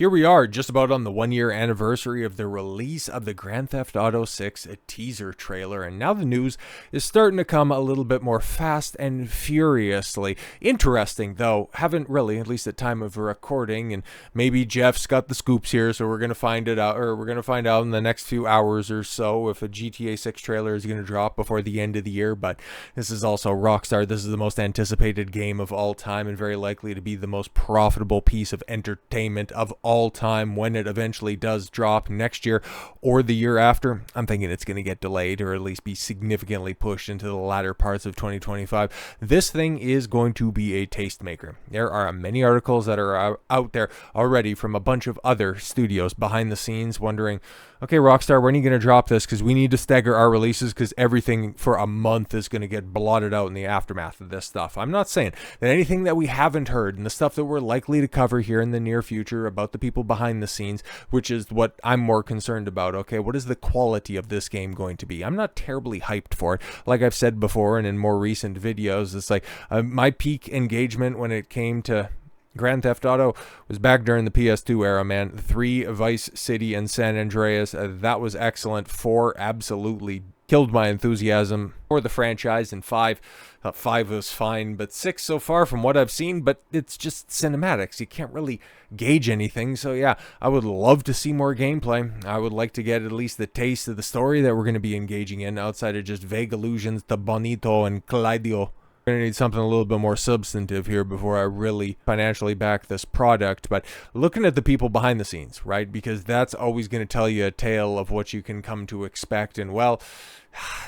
Here we are, just about on the 1 year anniversary of the release of the Grand Theft Auto 6 teaser trailer, and now the news is starting to come a little bit more fast and furiously. Interesting, though, haven't really, at least at time of recording, and maybe Jeff's got the scoops here, so we're going to find it out, or we're going to find out in the next few hours or so if a GTA 6 trailer is going to drop before the end of the year, but this is also Rockstar. This is the most anticipated game of all time, and very likely to be the most profitable piece of entertainment of all time when it eventually does drop next year or the year after. I'm thinking it's going to get delayed or at least be significantly pushed into the latter parts of 2025. This thing is going to be a tastemaker. There are many articles that are out there already from a bunch of other studios behind the scenes wondering, okay, Rockstar, when are you going to drop this? Because we need to stagger our releases because everything for a month is going to get blotted out in the aftermath of this stuff. I'm not saying that anything that we haven't heard and the stuff that we're likely to cover here in the near future about the people behind the scenes, which is what I'm more concerned about. Okay, what is the quality of this game going to be? I'm not terribly hyped for it. Like I've said before and in more recent videos, it's like my peak engagement when it came to Grand Theft Auto was back during the PS2 era, man. 3, Vice City, and San Andreas. That was excellent. 4 absolutely killed my enthusiasm for the franchise, and 5 was fine, but 6 so far from what I've seen, but it's just cinematics. You can't really gauge anything, so yeah, I would love to see more gameplay. I would like to get at least the taste of the story that we're going to be engaging in outside of just vague allusions to Bonito and Claudio. Going to need something a little bit more substantive here before I really financially back this product. But looking at the people behind the scenes, right? Because that's always going to tell you a tale of what you can come to expect. And well,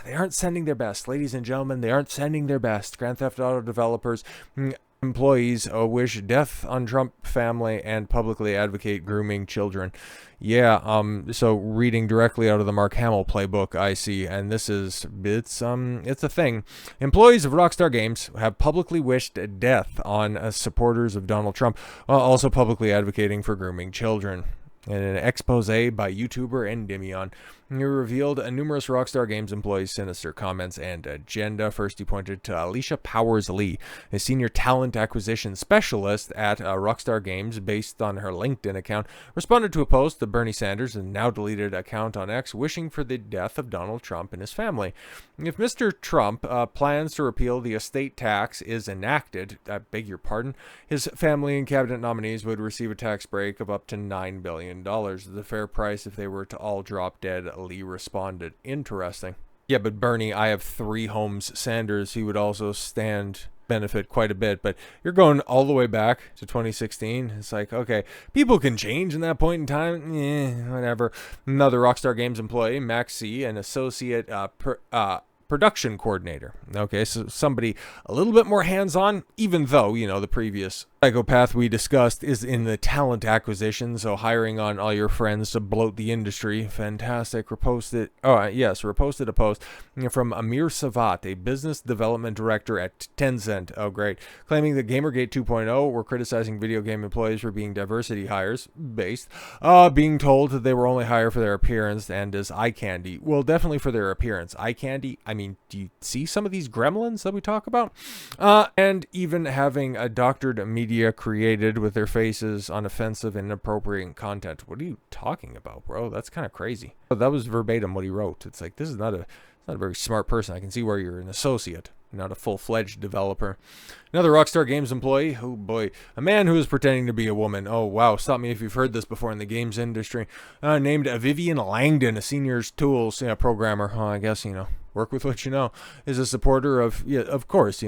they aren't sending their best, ladies and gentlemen. They aren't sending their best. Grand Theft Auto developers, employees wish death on Trump family and publicly advocate grooming children. Yeah, so reading directly out of the Mark Hamill playbook, I see, and it's a thing. Employees of Rockstar Games have publicly wished death on supporters of Donald Trump, while also publicly advocating for grooming children. In an expose by YouTuber Endymion, he revealed numerous Rockstar Games employees' sinister comments and agenda. First, he pointed to Alicia Powers-Lee, a senior talent acquisition specialist at Rockstar Games, based on her LinkedIn account, responded to a post of Bernie Sanders' and now deleted account on X, wishing for the death of Donald Trump and his family. If Mr. Trump plans to repeal the estate tax is enacted, I beg your pardon, his family and cabinet nominees would receive a tax break of up to $9 billion. The fair price if they were to all drop dead, Lee responded. Interesting. Yeah, but Bernie, I have 3 homes. Sanders, he would also benefit quite a bit, but you're going all the way back to 2016. It's like, okay, people can change in that point in time. Whatever. Another Rockstar Games employee, Max C., an associate production coordinator. Okay, so somebody a little bit more hands-on, even though, the previous psychopath we discussed is in the talent acquisition, so hiring on all your friends to bloat the industry. Fantastic. Reposted a post from Amir Savat, a business development director at Tencent. Oh, great. Claiming that Gamergate 2.0 were criticizing video game employees for being diversity hires, being told that they were only hired for their appearance and as eye candy. Well, definitely for their appearance. Eye candy, I mean, do you see some of these gremlins that we talk about? And even having a doctored media created with their faces on offensive and inappropriate content. What are you talking about, bro? That's kind of crazy. That was verbatim what he wrote. It's like, this is not a very smart person. I can see where you're an associate, not a full-fledged developer. Another Rockstar Games employee, oh boy, a man who is pretending to be a woman. Oh wow, stop me if you've heard this before in the games industry. Named Vivian Langdon, a senior tools programmer. I guess, work with what you know. Is a supporter of, of course,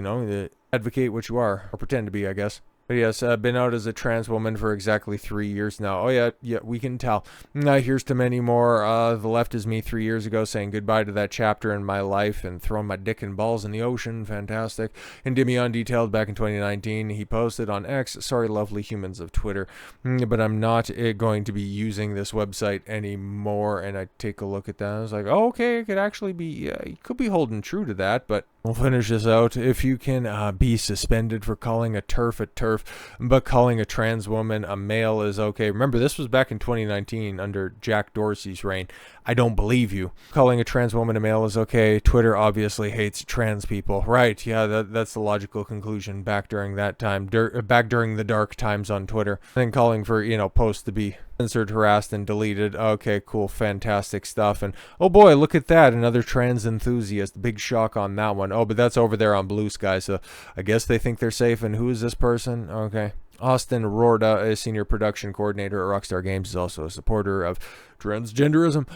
advocate what you are, or pretend to be, I guess. But yes, been out as a trans woman for exactly 3 years now. Oh yeah, we can tell. Here's to many more. The left is me 3 years ago saying goodbye to that chapter in my life and throwing my dick and balls in the ocean. Fantastic. Endymion detailed back in 2019. He posted on X, sorry lovely humans of Twitter, but I'm not going to be using this website anymore. And I take a look at that. I was like, oh, okay, it could actually be, you could be holding true to that, but We'll finish this out. If you can be suspended for calling a turf a turf, but calling a trans woman a male is okay. Remember, this was back in 2019 under Jack Dorsey's reign. I don't believe you. Calling a trans woman a male is okay. Twitter obviously hates trans people. Right, yeah, that's the logical conclusion back during that time, back during the dark times on Twitter. And calling for, posts to be censored, harassed, and deleted. Okay, cool, fantastic stuff. And oh boy, look at that, another trans enthusiast. Big shock on that one. Oh, but that's over there on Blue Sky, so I guess they think they're safe. And who is this person? Okay. Austin Rorda, a senior production coordinator at Rockstar Games, is also a supporter of transgenderism.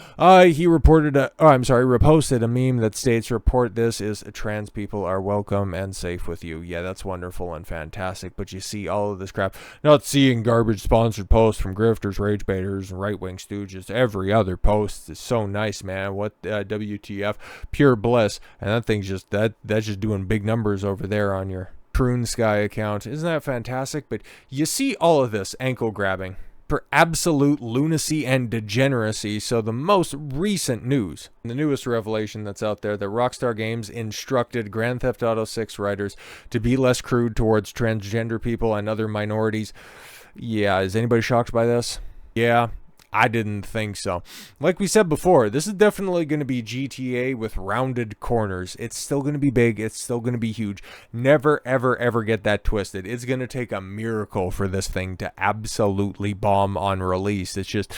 He reposted a meme that states, "Report this is trans people are welcome and safe with you." Yeah, that's wonderful and fantastic. But you see all of this crap. Not seeing garbage sponsored posts from grifters, rage baiters, and right-wing stooges. Every other post is so nice, man. What WTF? Pure bliss. And that thing's just that's just doing big numbers over there on your Prune Sky account. Isn't that fantastic? But you see all of this ankle grabbing for absolute lunacy and degeneracy. So the most recent news, the newest revelation that's out there, that Rockstar Games instructed Grand Theft Auto 6 writers to be less crude towards transgender people and other minorities. Yeah, is anybody shocked by this? Yeah. I didn't think so. Like we said before, this is definitely going to be GTA with rounded corners. It's still going to be big. It's still going to be huge. Never, ever, ever get that twisted. It's going to take a miracle for this thing to absolutely bomb on release. It's just,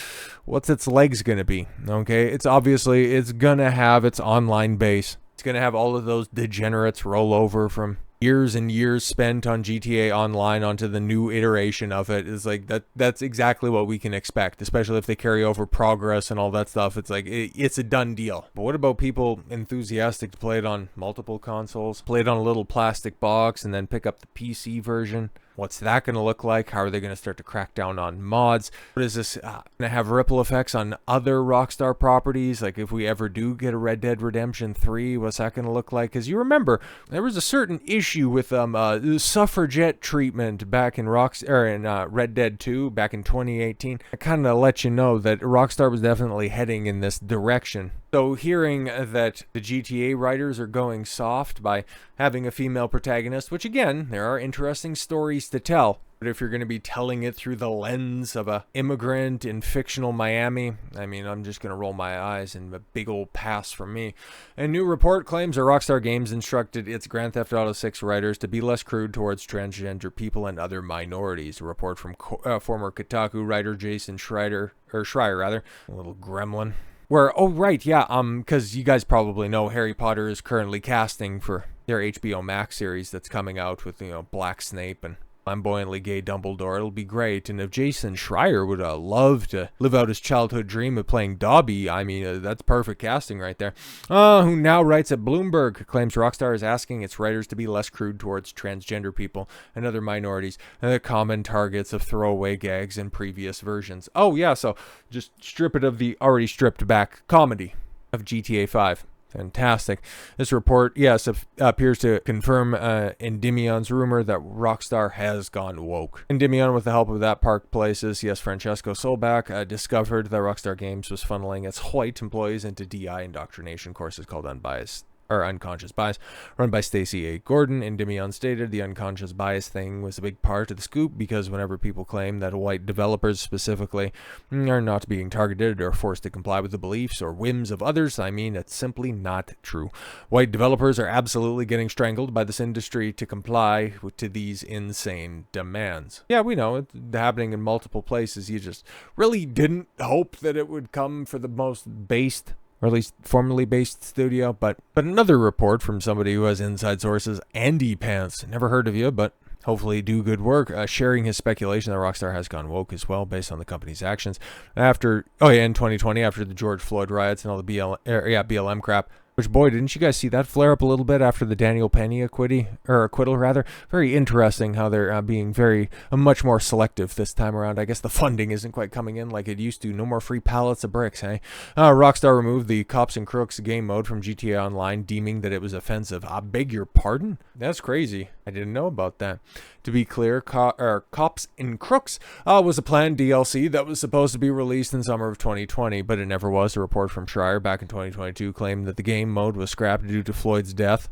what's its legs going to be? Okay, it's going to have its online base. It's going to have all of those degenerates roll over from years and years spent on GTA Online onto the new iteration of it. Is like that's exactly what we can expect, especially if they carry over progress and all that stuff. It's like it's a done deal. But what about people enthusiastic to play it on multiple consoles, play it on a little plastic box, and then pick up the PC version? What's that going to look like? How are they going to start to crack down on mods? What is this going to have ripple effects on other Rockstar properties? Like if we ever do get a Red Dead Redemption 3, what's that going to look like? Because you remember, there was a certain issue with suffragette treatment back in Red Dead 2 back in 2018. I kind of let you know that Rockstar was definitely heading in this direction. So hearing that the GTA writers are going soft by having a female protagonist, which again, there are interesting stories to tell. But if you're going to be telling it through the lens of a immigrant in fictional Miami, I mean, I'm just going to roll my eyes and a big old pass from me. A new report claims that Rockstar Games instructed its Grand Theft Auto 6 writers to be less crude towards transgender people and other minorities. A report from former Kotaku writer Jason Schreier, a little gremlin. Because you guys probably know Harry Potter is currently casting for their HBO Max series that's coming out with, Black Snape and flamboyantly gay Dumbledore. It'll be great. And if Jason Schreier would love to live out his childhood dream of playing Dobby, I mean, that's perfect casting right there. Who now writes at Bloomberg, claims Rockstar is asking its writers to be less crude towards transgender people and other minorities, and the common targets of throwaway gags in previous versions. Oh yeah, so just strip it of the already stripped back comedy of GTA 5. Fantastic. This report, yes, appears to confirm Endymion's rumor that Rockstar has gone woke. Endymion, with the help of that Park Places, yes, Francesco Solbach, discovered that Rockstar Games was funneling its white employees into DI indoctrination courses called Unconscious Bias, run by Stacey A. Gordon. Endymion stated the unconscious bias thing was a big part of the scoop because whenever people claim that white developers specifically are not being targeted or forced to comply with the beliefs or whims of others, I mean, it's simply not true. White developers are absolutely getting strangled by this industry to comply to these insane demands. Yeah, we know it's happening in multiple places. You just really didn't hope that it would come for the most based, or at least formerly based studio. But another report from somebody who has inside sources, Andy Pants, never heard of you, but hopefully do good work, sharing his speculation that Rockstar has gone woke as well based on the company's actions in 2020, after the George Floyd riots and all the BLM crap. Which, boy, didn't you guys see that flare up a little bit after the Daniel Penny acquittal rather? Very interesting how they're being much more selective this time around. I guess the funding isn't quite coming in like it used to. No more free pallets of bricks, hey? Rockstar removed the Cops and Crooks game mode from GTA Online, deeming that it was offensive. I beg your pardon? That's crazy. I didn't know about that. To be clear, Cops and Crooks was a planned DLC that was supposed to be released in summer of 2020, but it never was. A report from Schreier back in 2022 claimed that the game mode was scrapped due to Floyd's death.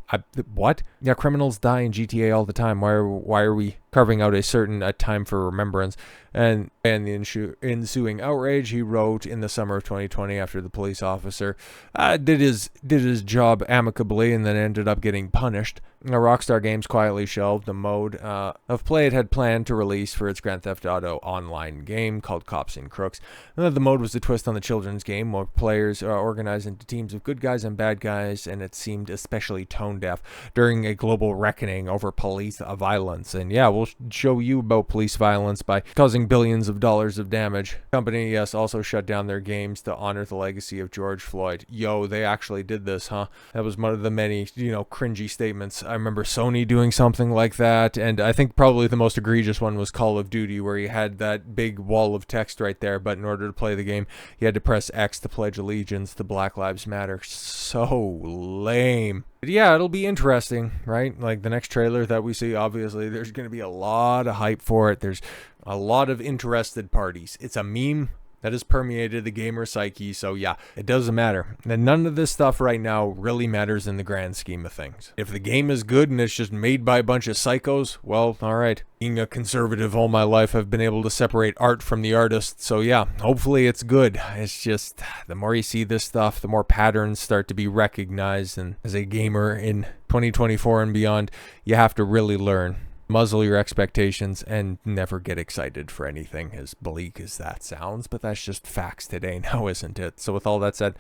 What? Yeah, criminals die in GTA all the time. Why are we carving out a time for remembrance? And the ensuing outrage, he wrote, in the summer of 2020, after the police officer did his job amicably and then ended up getting punished. Rockstar Games quietly shelved the mode of play it had planned to release for its Grand Theft Auto online game called Cops and Crooks. The mode was a twist on the children's game, where players are organized into teams of good guys and bad guys, and it seemed especially tone deaf during a global reckoning over police violence. And yeah, we'll show you about police violence by causing billions of dollars of damage. The company, yes, also shut down their games to honor the legacy of George Floyd. Yo, they actually did this, huh? That was one of the many, cringy statements. I remember Sony doing something like that, and I think probably the most egregious one was Call of Duty, where you had that big wall of text right there, but in order to play the game, you had to press X to pledge allegiance to Black Lives Matter. So lame. But yeah, it'll be interesting, right? Like the next trailer that we see, obviously, there's going to be a lot of hype for it. There's a lot of interested parties. It's a meme that has permeated the gamer psyche, so yeah, it doesn't matter. And none of this stuff right now really matters in the grand scheme of things. If the game is good and it's just made by a bunch of psychos, well, alright. Being a conservative all my life, I've been able to separate art from the artist, so yeah, hopefully it's good. It's just, the more you see this stuff, the more patterns start to be recognized, and as a gamer in 2024 and beyond, you have to really learn. Muzzle your expectations and never get excited for anything, as bleak as that sounds, but that's just facts today now, isn't it? So with all that said,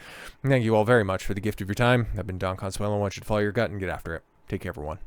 thank you all very much for the gift of your time. I've been Don Consuelo. I want you to follow your gut and get after it. Take care, everyone.